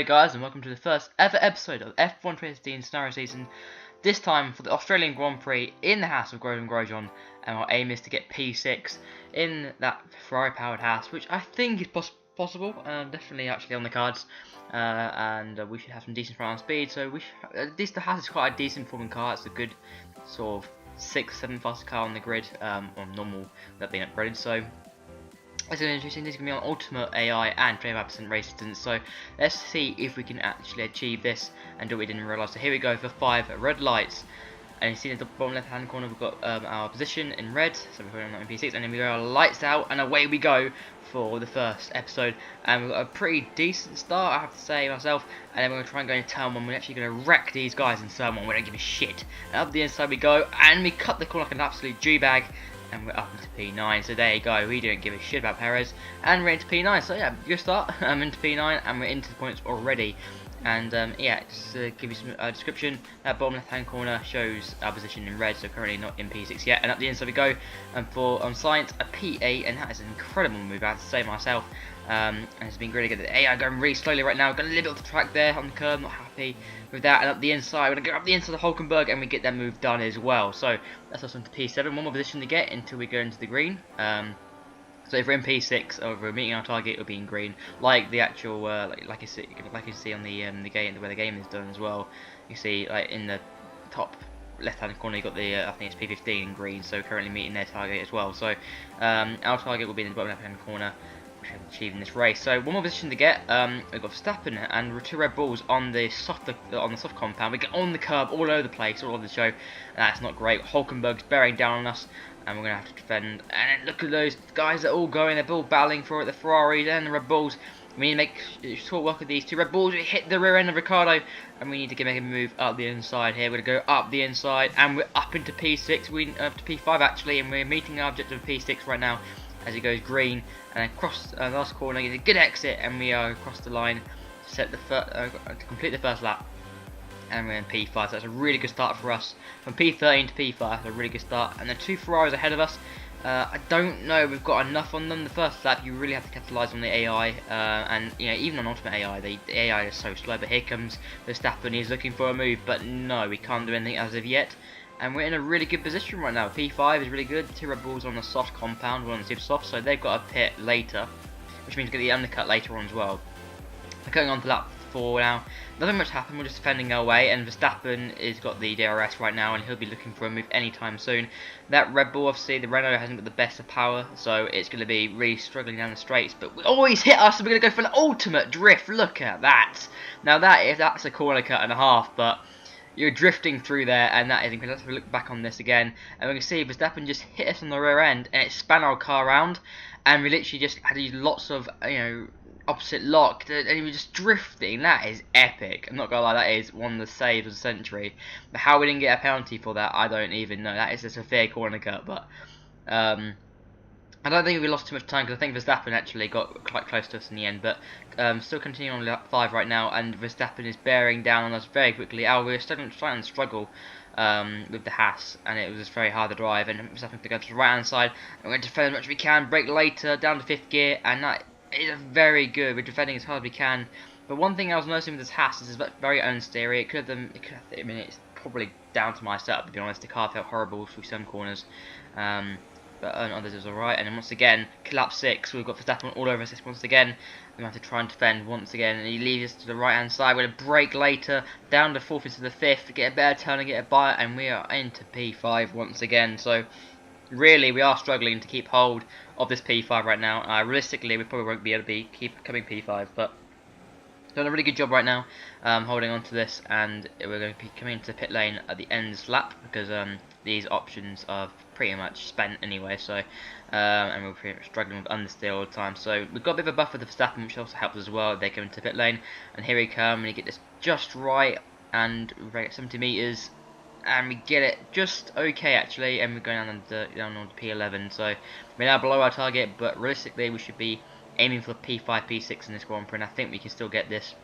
G'day guys, and welcome to the first ever episode of F1 2016 Scenario Season, this time for the Australian Grand Prix in the Haas of Romain Grosjean, and our aim is to get P6 in that Ferrari powered Haas, which I think is possible, definitely actually on the cards, and we should have some decent front speed, so the Haas is quite a decent performing car. It's a good sort of 6-7 fastest car on the grid, on normal, that being upgraded, so it's going to be interesting. This is going to be on ultimate AI and 25% race distance, so let's see if we can actually achieve this and do what we didn't realise. So here we go for 5 red lights, and you see in the bottom left hand corner we've got our position in red, so we're putting on P6, and then we go lights out and away we go for the first episode, and we've got a pretty decent start, I have to say myself, and then we're going to try and go into turn 1. We're actually going to wreck these guys in turn 1, we don't give a shit, and up the inside we go, and we cut the corner like an absolute G-bag, and we're up into P9, so there you go, we don't give a shit about Perez, and we're into P9, so yeah, good start. I'm into P9, and we're into the points already, and yeah, just to give you some description, that bottom left hand corner shows our position in red, so currently not in P6 yet, and up the inside we go, and for science, a P8, and that is an incredible move, I have to say myself, and it's been really good. The AI going really slowly right now, going a little bit off the track there on the curb, not happy with that, and up the inside, we're going to go up the inside of Hulkenberg, and we get that move done as well, so that's us on to P7, one more position to get until we go into the green. So if we're in P6 or if we're meeting our target, it'll be in green, like the actual, like you see on the game, where the game is done as well. You see, like in the top left-hand corner, you got the I think it's P15 in green, so currently meeting their target as well. So our target will be in the bottom left-hand corner, which we have achieved in this race. So one more position to get. We've got Verstappen and 2 Red Bulls on the soft compound. We get on the curb all over the place, all over the show. That's not great. Hulkenberg's bearing down on us, and we're going to have to defend. And then look at those guys that are all going, they're all battling for it, the Ferraris and the Red Bulls. We need to make short work of these 2 Red Bulls. We hit the rear end of Ricardo, and we need to make a move up the inside here. We're going to go up the inside, and we're up into P6, up to P5 actually, and we're meeting our objective of P6 right now as it goes green, and across the last corner, get a good exit, and we are across the line to set the to complete the first lap. And we're in P5, so that's a really good start for us. From P13 to P5, that's a really good start. And the 2 Ferraris ahead of us, I don't know, we've got enough on them. The first lap, you really have to capitalise on the AI, and you know, even on Ultimate AI, the AI is so slow. But here comes Verstappen, he's looking for a move, but no, we can't do anything as of yet. And we're in a really good position right now. P5 is really good. 2 Red Bulls on the soft compound, one on the super soft, so they've got a pit later, which means get the undercut later on as well. We're going on to lap 4 now. Nothing much happened, we're just defending our way, and Verstappen has got the DRS right now, and he'll be looking for a move anytime soon. That Red Bull, obviously, the Renault hasn't got the best of power, so it's going to be really struggling down the straights, but we always hit us, so we're going to go for an ultimate drift. Look at that. Now that's a corner cut and a half, but you're drifting through there, and that is incredible. Let's look back on this again, and we can see Verstappen just hit us on the rear end, and it span our car around, and we literally just had these lots of, you know, opposite lock, and he was just drifting. That is epic. I'm not gonna lie, that is one of the saves of the century. But how we didn't get a penalty for that, I don't even know. That is just a fair corner cut, but I don't think we lost too much time, because I think Verstappen actually got quite close to us in the end, but still continuing on lap 5 right now, and Verstappen is bearing down on us very quickly. We're starting to struggle with the Haas, and it was just very hard to drive, and Verstappen to go to the right hand side, and we're going to defend as much as we can, brake later, down to 5th gear, and that is very good. We're defending as hard as we can, but one thing I was noticing with this Haas is it's very unsteery. I mean, it's probably down to my setup, to be honest. The car felt horrible through some corners, but on others it was alright. And then once again, lap 6, we've got Verstappen all over us once again. We have to try and defend once again, and he leaves us to the right hand side. We're going to brake later, down to 4th into the 5th, get a better turn and get a bite, and we are into P5 once again. So really, we are struggling to keep hold of this P5 right now. Realistically, we probably won't be able to keep coming P5, but done a really good job right now, holding on to this, and we're going to be coming into the pit lane at the end of this lap, because these options are pretty much spent anyway, so and we're pretty much struggling with understeer all the time, so we've got a bit of a buffer with the Verstappen, which also helps as well. They come into the pit lane, and here we come, and we get this just right, and we're at 70 meters, and we get it just okay actually, and we're going down on P11, so we're now below our target, but realistically we should be aiming for P5, P6 in this Grand Prix, and I think we can still get this.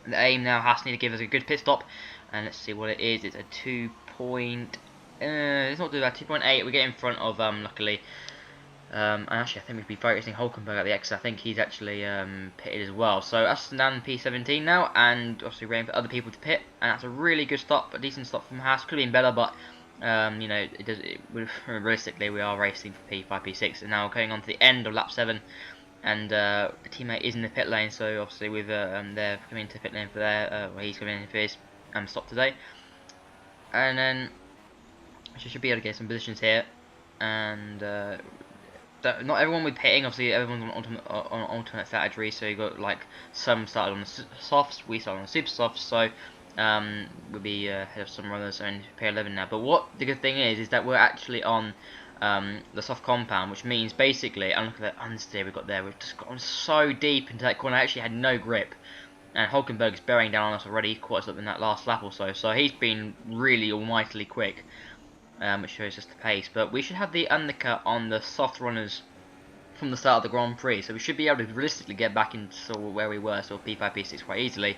The aim now has to give us a good pit stop, and let's see what it is. It's a 2. It's not too bad, 2.8. We get in front of luckily And actually, I think we'd be focusing Hulkenberg at the exit. I think he's actually pitted as well. So us down P17 now, and obviously waiting for other people to pit. And that's a really good stop, a decent stop from Haas. Could have been better, but you know, realistically, we are racing for P5, P6, and now going on to the end of lap 7. And a teammate is in the pit lane, so obviously with they're coming to pit lane for their, well, he's coming in for his stop today. And then she should be able to get some positions here, and not everyone with pitting. Obviously, everyone's on alternate strategy. So you got like some started on the softs, we started on the super softs. So we'll be ahead of some runners in P11 now. But what the good thing is that we're actually on the soft compound, which means basically, and look at that understeer we've got there. We've just gone so deep into that corner. I actually had no grip. And Hulkenberg is bearing down on us already. He caught us up in that last lap or so. So he's been really almightily quick, which shows us the pace. But we should have the undercut on the soft runners from the start of the Grand Prix. So we should be able to realistically get back into sort of where we were, sort of P5, P6 quite easily.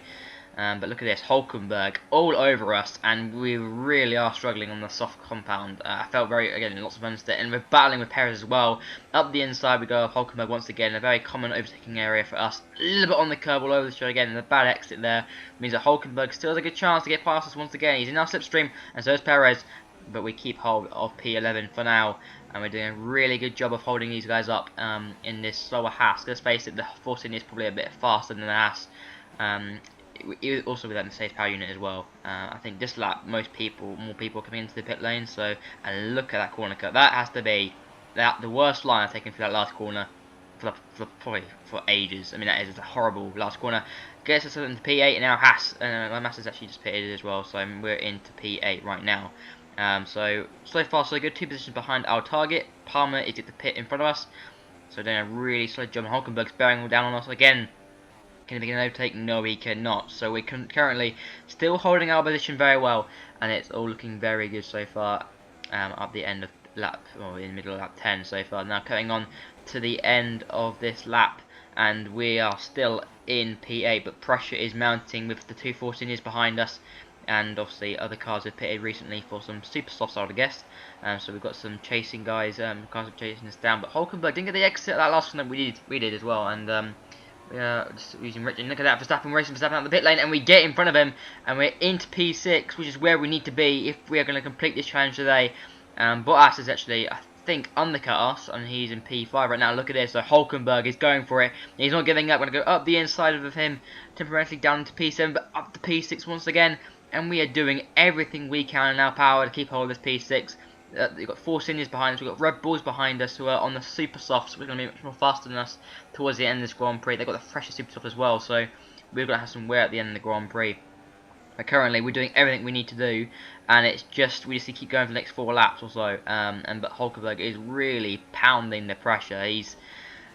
But look at this, Hulkenberg all over us, and we really are struggling on the soft compound. I felt very, again, lots of understeer, and we're battling with Perez as well. Up the inside we go of Hulkenberg once again, a very common overtaking area for us. A little bit on the curb all over the show again, and a bad exit there means that Hulkenberg still has a good chance to get past us once again. He's in our slipstream, and so is Perez, but we keep hold of P11 for now. And we're doing a really good job of holding these guys up in this slower Haas. Let's face it, the 14 is probably a bit faster than the Haas. Also with that safe power unit as well. I think this lap, more people coming into the pit lane. So, and look at that corner cut. That has to be the worst line I've taken for that last corner probably for ages. I mean, that is a horrible last corner. Gets us into P8 and now Haas. My Haas is actually just pitted as well, so we're into P8 right now. So far so good. 2 positions behind our target. Palmer is at the pit in front of us. So doing a really solid job. Hulkenberg's bearing down on us again. Can he get an overtake? No, he cannot. So we're currently still holding our position very well, and it's all looking very good so far. Up the end of lap, or in the middle of lap 10 so far. Now coming on to the end of this lap, and we are still in P8, but pressure is mounting with the 2 Force behind us. And obviously other cars have pitted recently for some super softs, I would guess. So we've got some chasing guys, cars are chasing us down. But Hulkenberg didn't get the exit at that last one that we did as well. And we are just using Richard. Look at that, Verstappen racing Verstappen out the pit lane, and we get in front of him, and we're into P6, which is where we need to be if we are going to complete this challenge today. Bottas is actually, I think, undercut us, and he's in P5 right now. Look at this, so Hulkenberg is going for it. He's not giving up. We're going to go up the inside of him, temporarily down to P7, but up to P6 once again. And we are doing everything we can in our power to keep hold of this P6. We've got 4 seniors behind us, we've got Red Bulls behind us who are on the super softs, which are going to be much more faster than us towards the end of this Grand Prix. They've got the freshest super soft as well, so we're going to have some wear at the end of the Grand Prix. But currently we're doing everything we need to do, and it's just, we just need to keep going for the next 4 laps or so. But Hulkenberg is really pounding the pressure.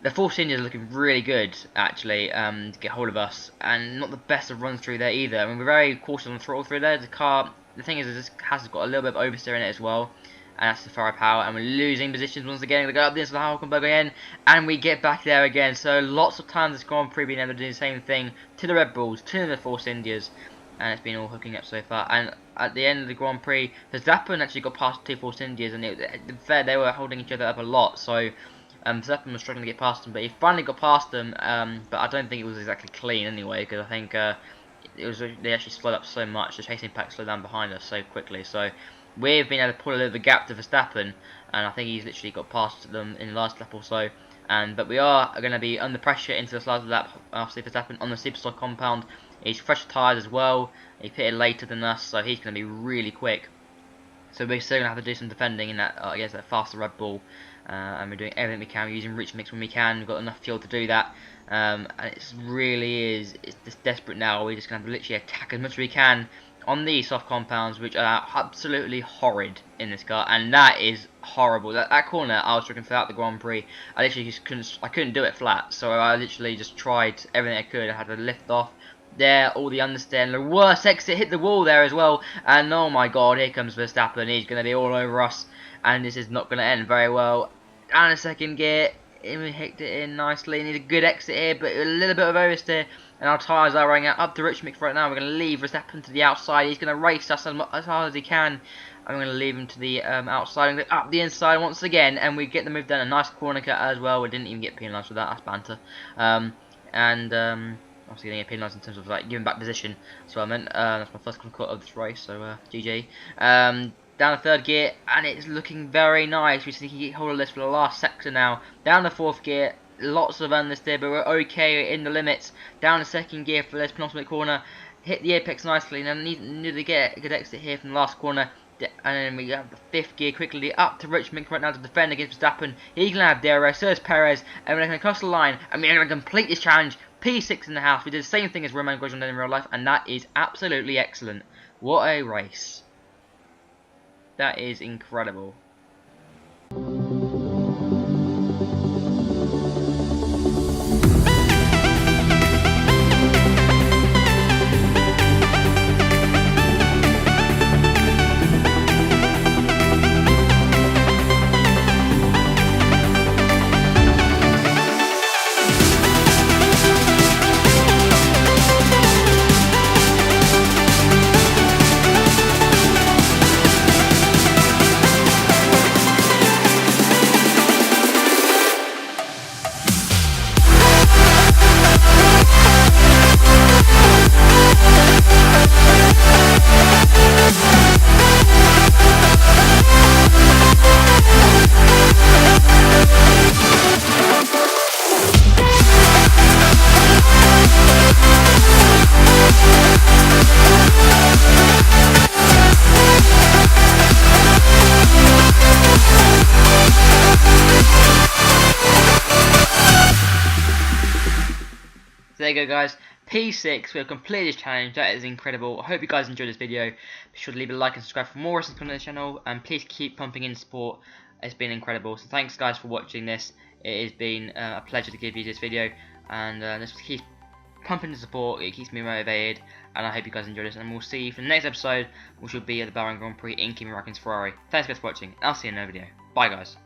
The 4 seniors are looking really good, actually, to get hold of us, and not the best of runs through there either. I mean, we're very cautious on the throttle through there. The thing is, this has got a little bit of oversteer in it as well, and that's the firepower, and we're losing positions once again. We go up this with Hulkenberg again, and we get back there again. So lots of times this Grand Prix being able to do the same thing to the Red Bulls, to the Force Indias, and it's been all hooking up so far. And at the end of the Grand Prix, Verstappen actually got past 2 Force Indias, and they were holding each other up a lot. So Verstappen was struggling to get past them, but he finally got past them. But I don't think it was exactly clean anyway, because I think they actually slowed up so much. The chasing pack slowed down behind us so quickly. So we've been able to pull a little bit of a gap to Verstappen, and I think he's literally got past them in the last lap or so. But we are going to be under pressure into this last lap after Verstappen on the Superstock compound. He's fresh tyres as well. He pitted later than us, so he's going to be really quick. So we're still going to have to do some defending in that against that faster Red Bull. And we're doing everything we can. We're using rich mix when we can. We've got enough fuel to do that. And it really is, it's just desperate now. We're just going to literally attack as much as we can on these soft compounds, which are absolutely horrid in this car. And that is horrible. That corner, I was struggling throughout the Grand Prix. I literally just couldn't do it flat. So I literally just tried everything I could. I had to lift off. There, all the understeer, and the worst exit hit the wall there as well. And oh my god, here comes Verstappen. He's going to be all over us, and this is not going to end very well. Down a second gear, we hicked it in nicely. Need a good exit here, but a little bit of oversteer, and our tyres are running out. Up to rich mix right now. We're going to leave Verstappen to the outside. He's going to race us as hard as he can, I'm going to leave him to the outside and go up the inside once again, and we get the move done. A nice corner cut as well. We didn't even get penalised for that. That's banter. Obviously getting penalised in terms of like giving back position. So I meant that's my first corner cut of this race. So GG. Down the third gear, and it's looking very nice. We see he can hold of this for the last sector now. Down the fourth gear, lots of understeer there, but we're okay in the limits. Down the second gear for this penultimate corner, hit the apex nicely, and then need to get a good exit here from the last corner. And then we have the fifth gear quickly up to Richmond right now to defend against Verstappen. He can have DRS, so is Perez, and we're going to cross the line, and we're going to complete this challenge. P6 in the house. We did the same thing as Romain Grosjean did in real life, and that is absolutely excellent. What a race. That is incredible. There you go, guys. P6, we have completed this challenge. That is incredible. I hope you guys enjoyed this video. Be sure to leave a like and subscribe for more recent content on the channel, and please keep pumping in support. It's been incredible. So thanks, guys, for watching this. It has been a pleasure to give you this video, and this keeps pumping the support. It keeps me motivated, and I hope you guys enjoyed this. And we'll see you for the next episode, which will be at the Bahrain Grand Prix in Kimi Räikkönen's Ferrari. Thanks, guys, for watching. I'll see you in another video. Bye, guys.